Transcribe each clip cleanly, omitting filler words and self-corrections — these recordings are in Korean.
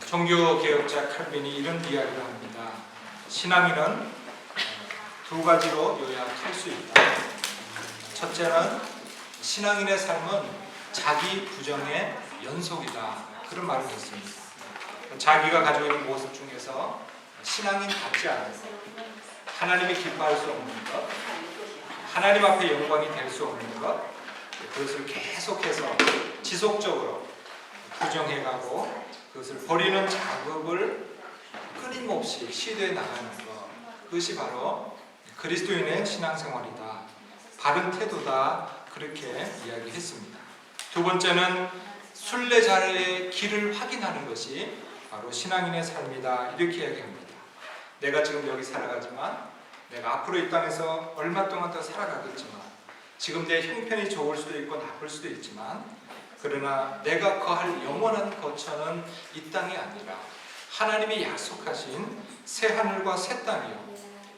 종교개혁자 칼빈이 이런 이야기를 합니다. 신앙인은 두 가지로 요약할 수 있다. 첫째는 신앙인의 삶은 자기 부정의 연속이다. 그런 말을 했습니다. 자기가 가지고 있는 모습 중에서 신앙인답지 않은 것, 하나님이 기뻐할 수 없는 것, 하나님 앞에 영광이 될 수 없는 것, 그것을 계속해서 지속적으로 부정해가고 그것을 버리는 작업을 끊임없이 시도해 나가는 것, 그것이 바로 그리스도인의 신앙생활이다, 바른 태도다, 그렇게 이야기했습니다. 두 번째는 순례자의 길을 확인하는 것이 바로 신앙인의 삶이다, 이렇게 이야기합니다. 내가 지금 여기 살아가지만, 내가 앞으로 이 땅에서 얼마 동안 더 살아가겠지만, 지금 내 형편이 좋을 수도 있고 나쁠 수도 있지만, 그러나 내가 거할 영원한 거처는 이 땅이 아니라 하나님이 약속하신 새 하늘과 새 땅이요,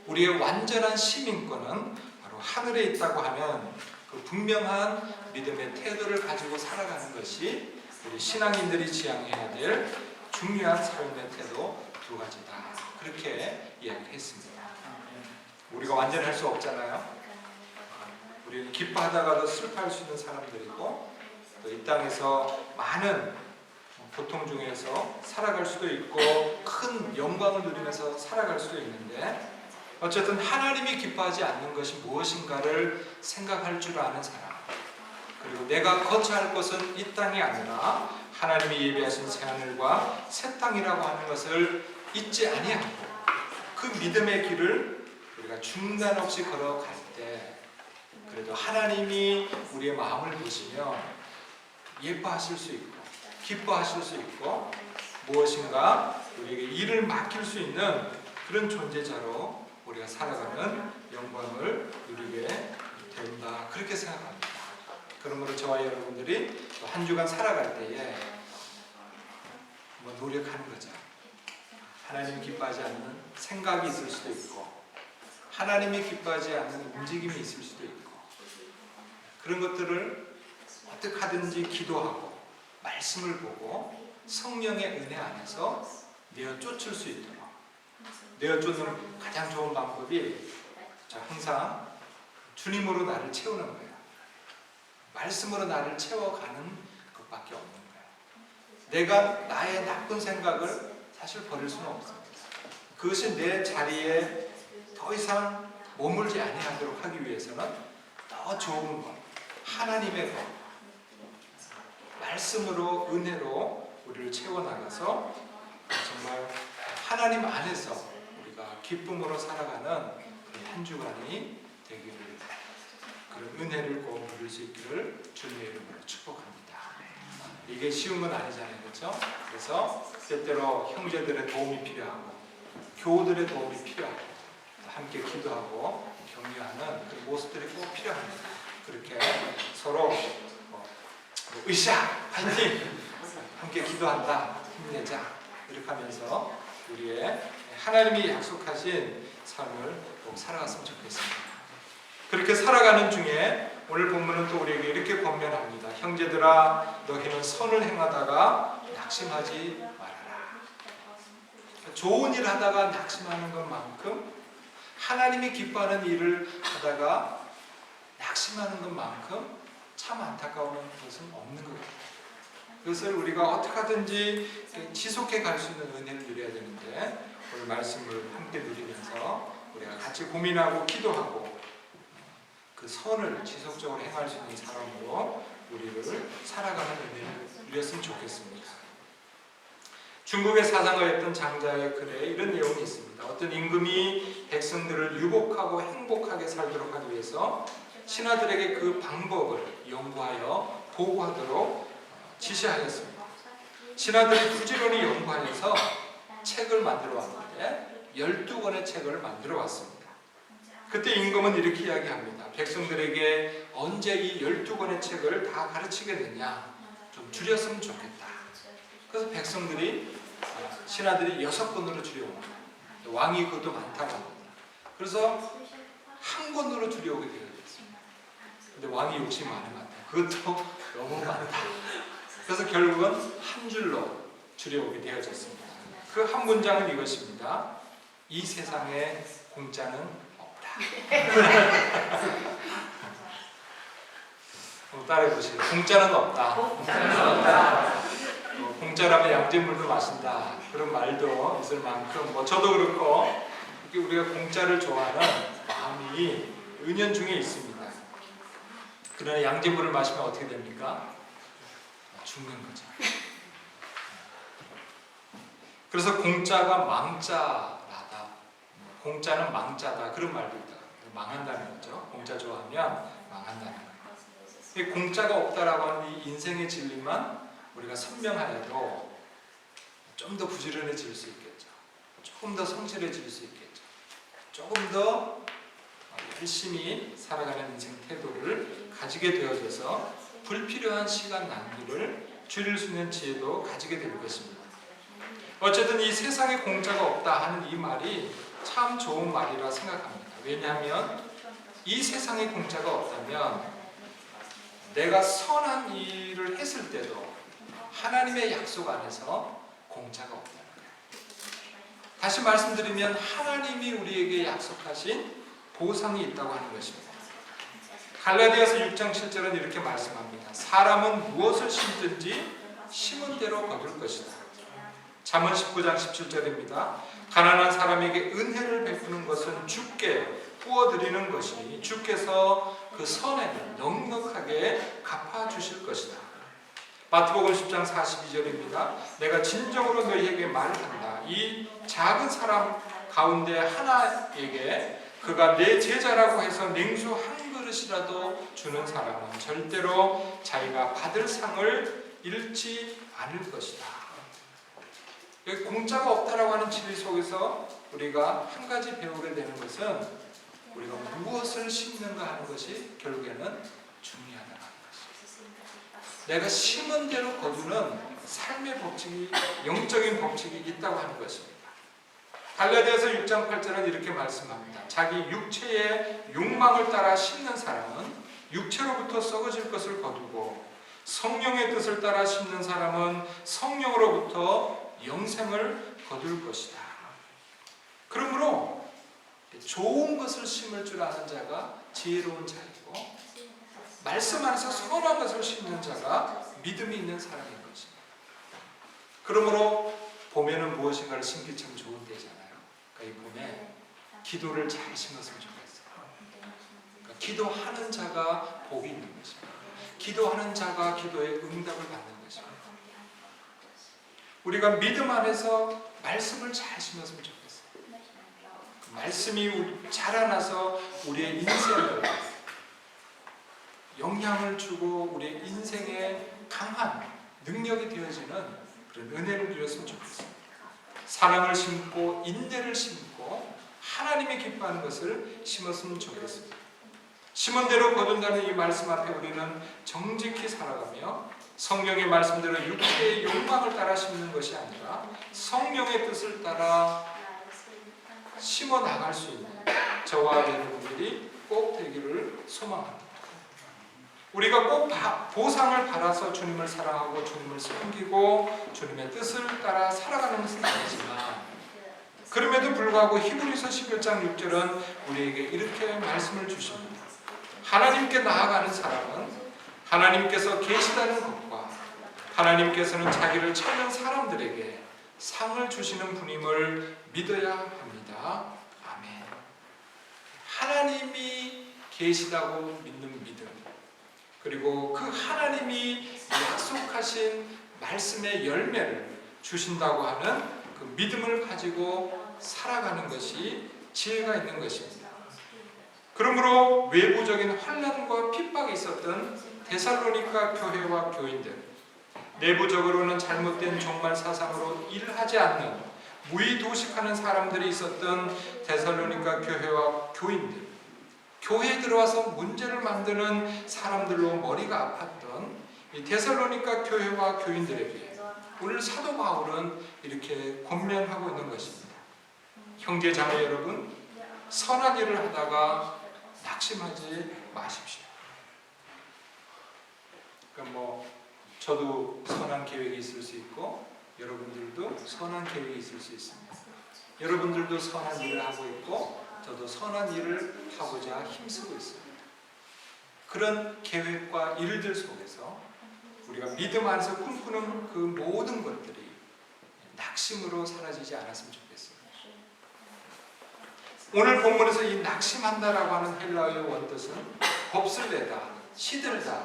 우리의 완전한 시민권은 바로 하늘에 있다고 하는 그 분명한 믿음의 태도를 가지고 살아가는 것이 우리 신앙인들이 지향해야 될 중요한 삶의 태도 두 가지다, 그렇게 이야기했습니다. 우리가 완전히 할 수 없잖아요. 우리는 기뻐하다가도 슬퍼할 수 있는 사람들이고, 또 이 땅에서 많은 고통 중에서 살아갈 수도 있고 큰 영광을 누리면서 살아갈 수도 있는데, 어쨌든 하나님이 기뻐하지 않는 것이 무엇인가를 생각할 줄 아는 사람, 그리고 내가 거처할 곳은 이 땅이 아니라 하나님이 예비하신 새 하늘과 새 땅이라고 하는 것을 잊지 아니하고 그 믿음의 길을 우리가 중단 없이 걸어갈 때, 그래도 하나님이 우리의 마음을 보시며 예뻐하실 수 있고 기뻐하실 수 있고 무엇인가 우리에게 일을 맡길 수 있는 그런 존재자로 우리가 살아가는 영광을 누리게 된다, 그렇게 생각합니다. 그러므로 저와 여러분들이 한 주간 살아갈 때에 노력하는 거죠. 하나님이 기뻐하지 않는 생각이 있을 수도 있고, 하나님이 기뻐하지 않는 움직임이 있을 수도 있고, 그런 것들을 어떻게 하든지 기도하고 말씀을 보고 성령의 은혜 안에서 내어 쫓을 수 있도록, 내어 쫓는 가장 좋은 방법이 항상 주님으로 나를 채우는 거예요. 말씀으로 나를 채워가는 것밖에 없는 거예요. 내가 나의 나쁜 생각을 사실 버릴 수는 없습니다. 그것이 내 자리에 더 이상 머물지 아니하도록 하기 위해서는 더 좋은 것, 하나님의 것, 말씀으로 은혜로 우리를 채워나가서 정말 하나님 안에서 우리가 기쁨으로 살아가는 그런 한 주간이 되기를, 그런 은혜를 꼭 누릴 수 있기를 주님의 이름으로 축복합니다. 이게 쉬운 건 아니잖아요, 그렇죠? 그래서 때때로 형제들의 도움이 필요하고 교우들의 도움이 필요하고 함께 기도하고 격려하는 그런 모습들이 꼭 필요합니다. 그렇게 서로 으쌰! 화이팅! 함께 기도한다, 힘내자, 이렇게 하면서 우리의 하나님이 약속하신 삶을 꼭 살아갔으면 좋겠습니다. 그렇게 살아가는 중에 오늘 본문은 또 우리에게 이렇게 권면합니다. 형제들아, 너희는 선을 행하다가 낙심하지 말아라. 좋은 일을 하다가 낙심하는 것만큼, 하나님이 기뻐하는 일을 하다가 낙심하는 것만큼 참 안타까운 것은 없는 것 같아요. 그것을 우리가 어떻게 하든지 지속해 갈 수 있는 은혜를 누려야 되는데, 오늘 말씀을 함께 누리면서 우리가 같이 고민하고 기도하고 그 선을 지속적으로 행할 수 있는 사람으로 우리를 살아가는 은혜를 누렸으면 좋겠습니다. 중국의 사상가였던 장자의 글에 이런 내용이 있습니다. 어떤 임금이 백성들을 유복하고 행복하게 살도록 하기 위해서 신하들에게 그 방법을 연구하여 보고하도록 지시하였습니다. 신하들이 부지런히 연구하여서 책을 만들어 왔는데 12권의 책을 만들어 왔습니다. 그때 임금은 이렇게 이야기합니다. 백성들에게 언제 이 12권의 책을 다 가르치게 되냐, 좀 줄였으면 좋겠다. 그래서 백성들이, 신하들이 6권으로 줄여옵니다. 왕이 그것도 많다고 합니다. 그래서 한 권으로 줄여오게 되었습니다. 근데 왕이 욕심이 많은 것 같아요. 그것도 너무 많다. 그래서 결국은 한 줄로 줄여오게 되어졌습니다. 그 한 문장은 이것입니다. 이 세상에 공짜는 없다. 따라해 보시죠. 공짜는 없다. 공짜라면 양잿물도 마신다. 그런 말도 있을 만큼 저도 그렇고 우리가 공짜를 좋아하는 마음이 은연중에 있습니다. 그러나 양잿물을 마시면 어떻게 됩니까? 죽는 거죠. 그래서 공짜가 망자라다. 공짜는 망자다. 그런 말도 있다. 망한다는 거죠. 공짜 좋아하면 망한다는 거예요. 공짜가 없다라고 하는 이 인생의 진리만 우리가 선명하여도 좀 더 부지런해질 수 있겠죠. 조금 더 성실해질 수 있겠죠. 조금 더 열심히 살아가는 인생 태도를 가지게 되어져서 불필요한 시간 낭비를 줄일 수 있는 지혜도 가지게 될 것입니다. 어쨌든 이 세상에 공짜가 없다 하는 이 말이 참 좋은 말이라 생각합니다. 왜냐하면 이 세상에 공짜가 없다면 내가 선한 일을 했을 때도 하나님의 약속 안에서 공짜가 없다는 거예요. 다시 말씀드리면 하나님이 우리에게 약속하신 보상이 있다고 하는 것입니다. 갈라디아서 6장 7절은 이렇게 말씀합니다. 사람은 무엇을 심든지 심은 대로 거둘 것이다. 잠언 19장 17절입니다. 가난한 사람에게 은혜를 베푸는 것은 주께 부어드리는 것이니 주께서 그 선행을 넉넉하게 갚아주실 것이다. 마태복음 10장 42절입니다. 내가 진정으로 너희에게 말한다. 이 작은 사람 가운데 하나에게 그가 내 제자라고 해서 냉수 한 그릇이라도 주는 사람은 절대로 자기가 받을 상을 잃지 않을 것이다. 여기 공짜가 없다라고 하는 진리 속에서 우리가 한 가지 배우게 되는 것은 우리가 무엇을 심는가 하는 것이 결국에는 중요하다는 것입니다. 내가 심은 대로 거두는 삶의 법칙이, 영적인 법칙이 있다고 하는 것입니다. 갈라디아서 6장 8절은 이렇게 말씀합니다. 자기 육체의 욕망을 따라 심는 사람은 육체로부터 썩어질 것을 거두고 성령의 뜻을 따라 심는 사람은 성령으로부터 영생을 거둘 것이다. 그러므로 좋은 것을 심을 줄 아는 자가 지혜로운 자이고 말씀 안에서 선한 것을 심는 자가 믿음이 있는 사람인 것입니다. 그러므로 봄에는 무엇인가를 심기 참 좋은 때잖아요. 그러니까 이 봄에 기도를 잘 심었으면 좋겠어요. 그러니까 기도하는 자가 복이 있는 것입니다. 기도하는 자가 기도의 응답을 받는 것입니다. 우리가 믿음 안에서 말씀을 잘 심었으면 좋겠어요. 그 말씀이 자라나서 우리의 인생을 영향을 주고 우리의 인생에 강한 능력이 되어지는 그런 은혜를 누렸으면 좋겠습니다. 사랑을 심고 인내를 심고 하나님이 기뻐하는 것을 심었으면 좋겠습니다. 심은 대로 거둔다는 이 말씀 앞에 우리는 정직히 살아가며 성령의 말씀대로 육체의 욕망을 따라 심는 것이 아니라 성령의 뜻을 따라 심어 나갈 수 있는 저와 여러분들이 꼭 되기를 소망합니다. 우리가 꼭 보상을 받아서 주님을 사랑하고 주님을 섬기고 주님의 뜻을 따라 살아가는 것은 아니지만 그럼에도 불구하고 히브리서 11장 6절은 우리에게 이렇게 말씀을 주십니다. 하나님께 나아가는 사람은 하나님께서 계시다는 것과 하나님께서는 자기를 찾는 사람들에게 상을 주시는 분임을 믿어야 합니다. 아멘. 하나님이 계시다고 믿는 믿음, 그리고 그 하나님이 약속하신 말씀의 열매를 주신다고 하는 그 믿음을 가지고 살아가는 것이 지혜가 있는 것입니다. 그러므로 외부적인 환난과 핍박이 있었던 데살로니가 교회와 교인들, 내부적으로는 잘못된 종말 사상으로 일하지 않는 무의도식하는 사람들이 있었던 데살로니가 교회와 교인들, 교회에 들어와서 문제를 만드는 사람들로 머리가 아팠던 이 데살로니가 교회와 교인들에게 오늘 사도 바울은 이렇게 권면하고 있는 것입니다. 형제 자매 여러분, 선한 일을 하다가 낙심하지 마십시오. 그러니까 저도 선한 계획이 있을 수 있고 여러분들 선한 계획이 있을 수 있습니다. 여러분들도 선한 일을 하고 있고 저도 선한 일을 하고자 힘쓰고 있습니다. 그런 계획과 일들 속에서 우리가 믿음 안에서 꿈꾸는 그 모든 것들이 낙심으로 사라지지 않았으면 좋겠습니다. 오늘 본문에서 이 낙심한다라고 하는 헬라어의 원뜻은 곱슬내다, 시들다,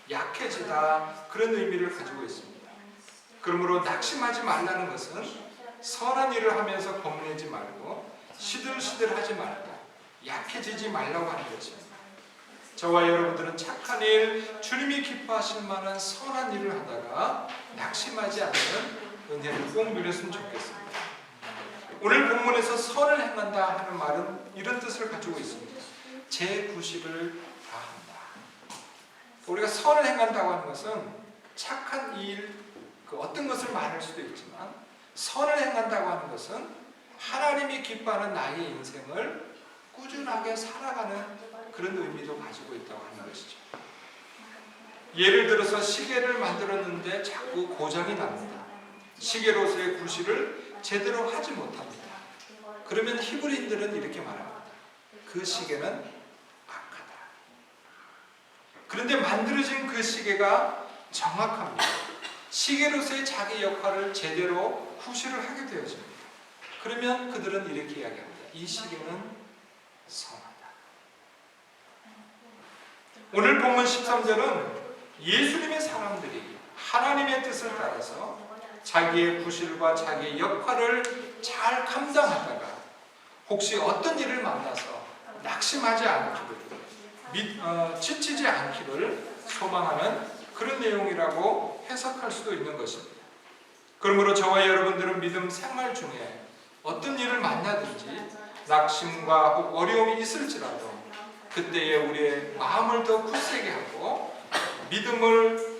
약해지다 그런 의미를 가지고 있습니다. 그러므로 낙심하지 말라는 것은 선한 일을 하면서 겁내지 말고 시들시들하지 말고 약해지지 말라고 하는 것입니다. 저와 여러분들은 착한 일, 주님이 기뻐하실 만한 선한 일을 하다가 낙심하지 않는 은혜를 꼭 누렸으면 좋겠습니다. 오늘 본문에서 선을 행한다 하는 말은 이런 뜻을 가지고 있습니다. 제 구실을 다한다. 우리가 선을 행한다고 하는 것은 착한 일, 어떤 것을 말할 수도 있지만 선을 행한다고 하는 것은 하나님이 기뻐하는 나의 인생을 꾸준하게 살아가는 그런 의미도 가지고 있다고 하는 것이죠. 예를 들어서 시계를 만들었는데 자꾸 고장이 납니다. 시계로서의 구실을 제대로 하지 못합니다. 그러면 히브리인들은 이렇게 말합니다. 그 시계는 악하다. 그런데 만들어진 그 시계가 정확합니다. 시계로서의 자기 역할을 제대로 구실을 하게 되어집니다. 그러면 그들은 이렇게 이야기합니다. 이 시계는 선하다. 오늘 본문 13절은 예수님의 사람들이 하나님의 뜻을 따라서 자기의 구실과 자기의 역할을 잘 감당하다가 혹시 어떤 일을 만나서 낙심하지 않기를, 지치지 않기를 소망하는 그런 내용이라고 해석할 수도 있는 것입니다. 그러므로 저와 여러분들은 믿음 생활 중에 어떤 일을 만나든지 낙심과 혹 어려움이 있을지라도 그때에 우리의 마음을 더 굳세게 하고 믿음을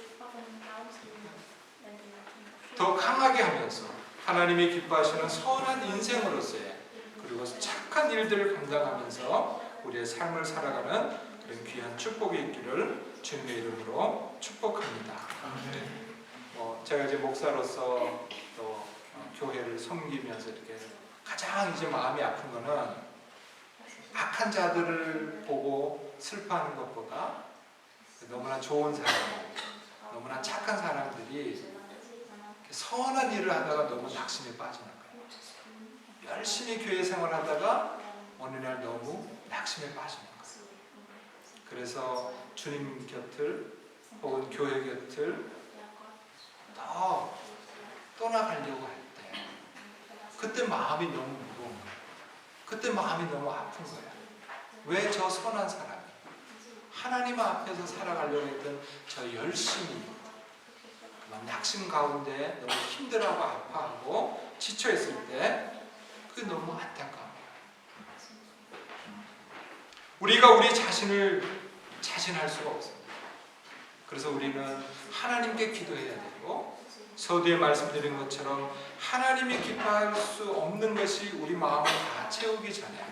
더 강하게 하면서 하나님이 기뻐하시는 선한 인생으로서의 그리고 착한 일들을 감당하면서 우리의 삶을 살아가는 그런 귀한 축복이 있기를 주님의 이름으로 축복합니다. 제가 이제 목사로서 또 교회를 섬기면서 이렇게 가장 이제 마음이 아픈 거는 악한 자들을 보고 슬퍼하는 것보다 너무나 좋은 사람, 너무나 착한 사람들이 선한 일을 하다가 너무 낙심에 빠지는 거예요. 열심히 교회 생활하다가 어느 날 너무 낙심에 빠지는 거예요. 그래서 주님 곁을 혹은 교회 곁을 더 떠나가려고 할 때 그때 마음이 너무 무거운 거예요. 그때 마음이 너무 아픈 거예요. 왜 저 선한 사람이 하나님 앞에서 살아가려고 했던 저 열심히 낙심 가운데 너무 힘들어하고 아파하고 지쳐있을 때 그게 너무 안타까워요. 우리가 우리 자신을 자신할 수가 없습니다. 그래서 우리는 하나님께 기도해야 되고 서두에 말씀드린 것처럼 하나님이 기뻐할 수 없는 것이 우리 마음을 다 채우기 전에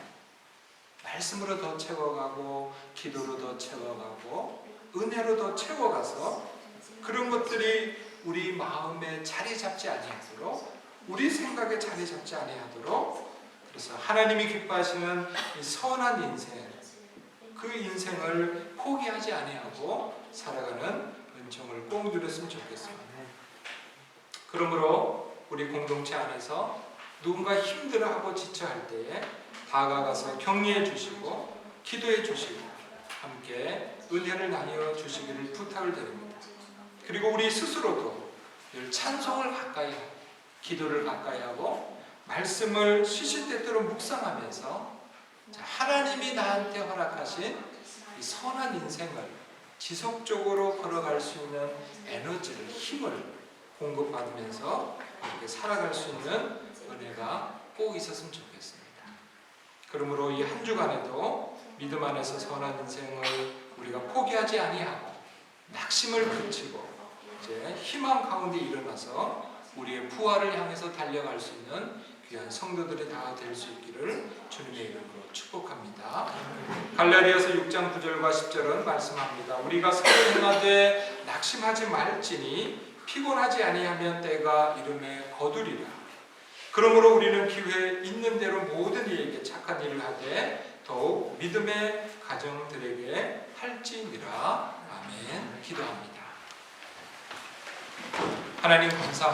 말씀으로 더 채워가고 기도로 더 채워가고 은혜로 더 채워가서 그런 것들이 우리 마음에 자리 잡지 아니하도록 우리 생각에 자리 잡지 아니하도록 그래서 하나님이 기뻐하시는 이 선한 인생 그 인생을 포기하지 아니하고 살아가는 은총을 꼭 누렸으면 좋겠습니다. 그러므로 우리 공동체 안에서 누군가 힘들어하고 지쳐할 때에 다가가서 격려해 주시고 기도해 주시고 함께 은혜를 나누어 주시기를 부탁을 드립니다. 그리고 우리 스스로도 늘 찬송을 가까이 하고 기도를 가까이 하고 말씀을 시시때때로 묵상하면서 하나님이 나한테 허락하신 이 선한 인생을 지속적으로 걸어갈 수 있는 에너지를 힘을 공급받으면서 이렇게 살아갈 수 있는 은혜가 꼭 있었으면 좋겠습니다. 그러므로 이 한 주간에도 믿음 안에서 선한 인생을 우리가 포기하지 아니하고 낙심을 그치고 이제 희망 가운데 일어나서 우리의 부활을 향해서 달려갈 수 있는 귀한 성도들이 다 될 수 있기를 주님의 이름으로 축복합니다. 갈라디아서 6장 9절과 10절은 말씀합니다. 우리가 선을 행하되 낙심하지 말지니 피곤하지 아니하면 때가 이름에 거두리라. 그러므로 우리는 기회에 있는 대로 모든 이에게 착한 일을 하되 더욱 믿음의 가정들에게 할지니라. 아멘. 기도합니다. 하나님 감사합니다.